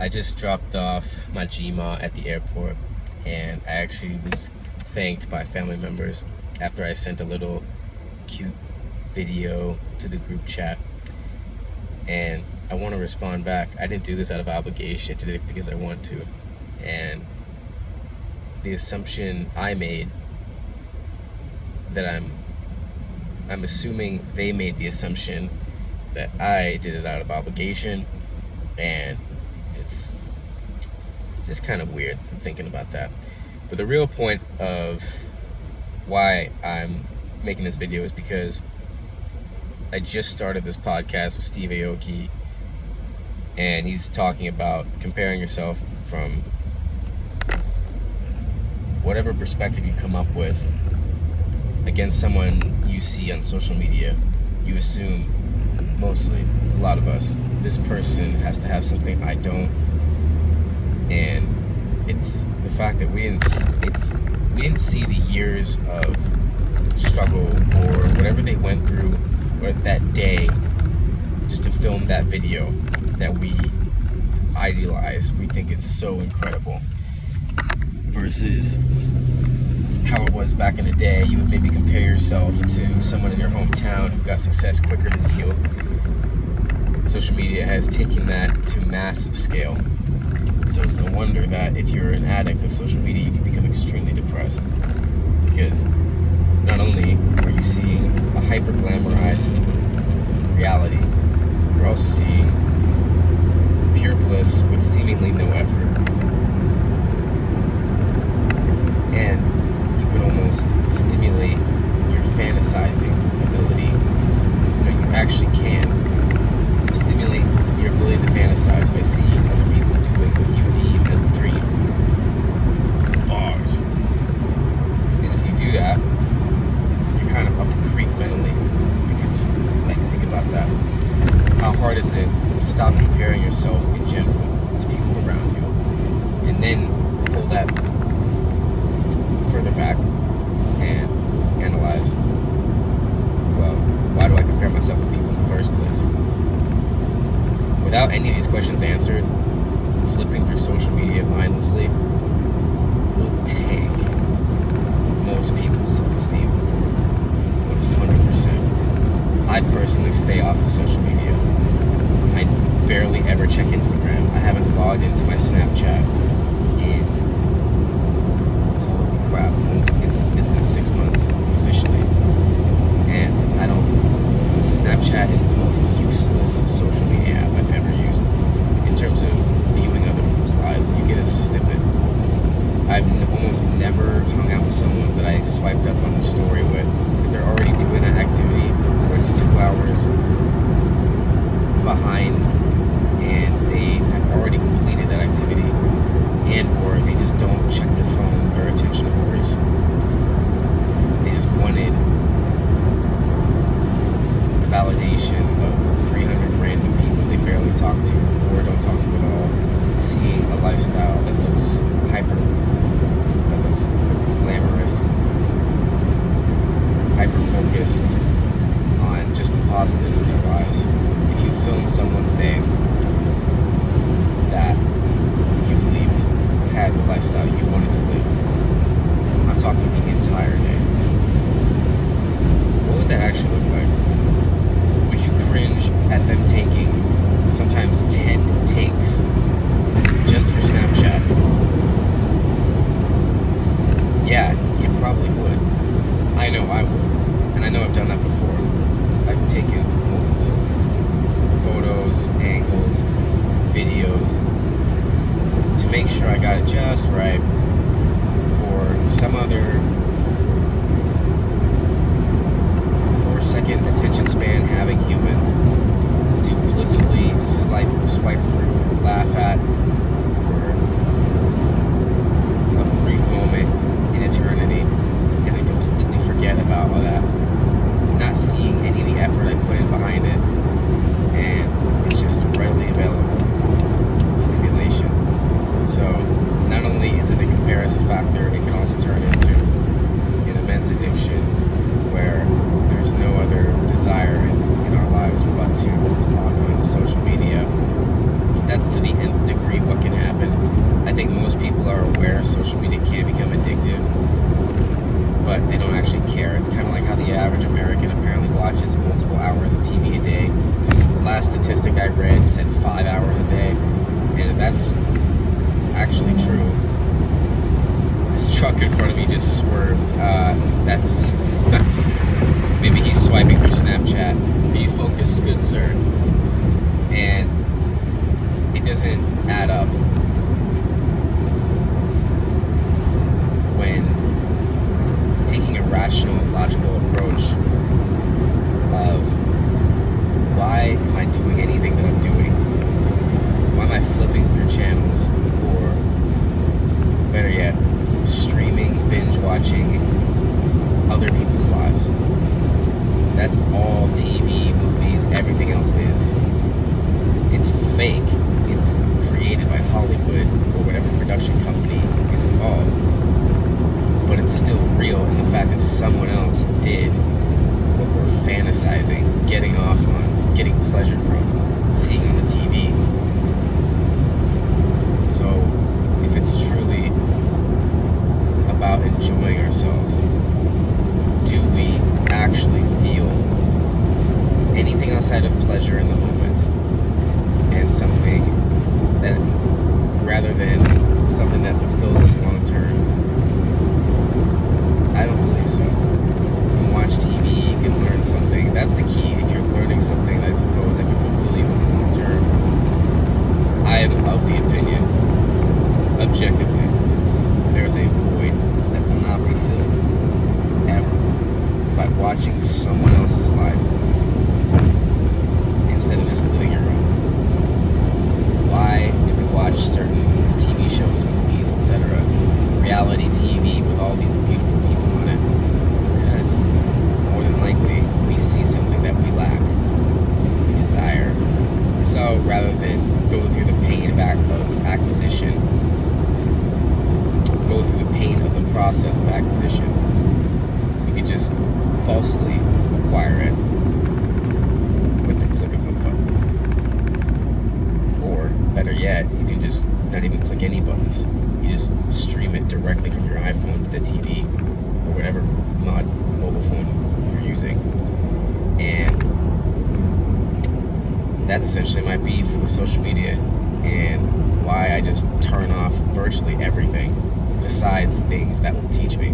I just dropped off my Gma at the airport, and I actually was thanked by family members after I sent a little cute video to the group chat. And I want to respond back. I didn't do this out of obligation. I did it because I want to. And the assumption I made that I'm assuming they made the assumption that I did it out of obligation, and it's just kind of weird. I'm thinking about that. But the real point of why I'm making this video is because I just started this podcast with Steve Aoki, and he's talking about comparing yourself from whatever perspective you come up with against someone you see on social media. You assume, mostly, a lot of us, this person has to have something I don't, and it's the fact that we didn't see the years of struggle or whatever they went through or that day just to film that video that we idealize, we think it's so incredible, versus how it was back in the day. You would maybe compare yourself to someone in your hometown who got success quicker than you. Social media has taken that to massive scale. So it's no wonder that if you're an addict of social media, you can become extremely depressed. Because not only are you seeing a hyper-glamorized reality, you're also seeing pure bliss with seemingly no effort. And you can almost stimulate your fantasizing ability. You actually can stimulate your ability to fantasize by seeing other people doing what you deem as the dream. Bars. And if you do that, you're kind of up a creek mentally. Because, think about that. How hard is it to stop comparing yourself in general to people around you? And then pull that further back and analyze, well, why do I compare myself to people in the first place? Without any of these questions answered, flipping through social media mindlessly will tank most people's self-esteem 100%. I personally stay off of social media. I barely ever check Instagram. I haven't logged into my Snapchat in, holy crap, it's been 6 months officially. And Snapchat is the most useless social media app I've ever used in terms of viewing other people's lives. You get a snippet. I've almost never hung out with someone that I swiped up on the story with because they're already doing that activity where it's 2 hours behind and they have already completed that activity, and or they just don't check their phone. They're attention whores. They just wanted validation of 300 random people they barely talk to or don't talk to at all, seeing a lifestyle that looks that looks glamorous, hyper-focused on just the positives of their lives. If you film someone's day that you believed had the lifestyle you wanted to live, I'm talking the entire day, what would that actually look like? Cringe at them taking sometimes 10 takes just for Snapchat? Yeah, you probably would. I know I would. And I know I've done that before. I've taken multiple photos, angles, videos to make sure I got it just right for some other 4-second attention span having human to blissfully swipe through, laugh at for a brief moment in eternity, and then completely forget about all that, not seeing any of the effort I put in behind it, and it's just readily available stimulation. So not only is it a comparison factor, it can also turn into an immense addiction where there's no other desire in our lives aware social media can become addictive, but they don't actually care. It's kind of like how the average American apparently watches multiple hours of TV a day. The last statistic I read said 5 hours a day, and if that's actually true, this truck in front of me just swerved. That's maybe he's swiping through Snapchat. Be focused, good sir. And it doesn't add up when taking a rational, logical approach of why am I doing anything that I'm doing? Why am I flipping through channels, or better yet, streaming, binge watching other people's lives? That's all TV, movies, everything else is. It's fake. It's created by Hollywood or whatever production company is involved. But it's still real in the fact that someone else did what we're fantasizing, getting off on, getting pleasure from, seeing on the TV. So, if it's truly about enjoying ourselves, do we actually feel anything outside of pleasure in the moment and something that, rather than something that fulfills us long term? I don't believe so. You can watch TV, you can learn something. That's the key. If you're learning something, I suppose, that can fulfill you in the long term. I am of the opinion, objectively, there's a void that will not be filled ever by watching someone else's life instead of just living your own. Why do we watch certain TV shows, movies, etc., reality TV with all these beautiful people on it? Because more than likely we see something that we lack, we desire. So rather than go through the pain of acquisition, go through the pain of the process of acquisition, we could just falsely acquire it with the click of a button. Or better yet, you can just not even click any buttons. You just stream it directly from your iPhone to the TV or whatever mobile phone you're using. And that's essentially my beef with social media, and why I just turn off virtually everything besides things that will teach me.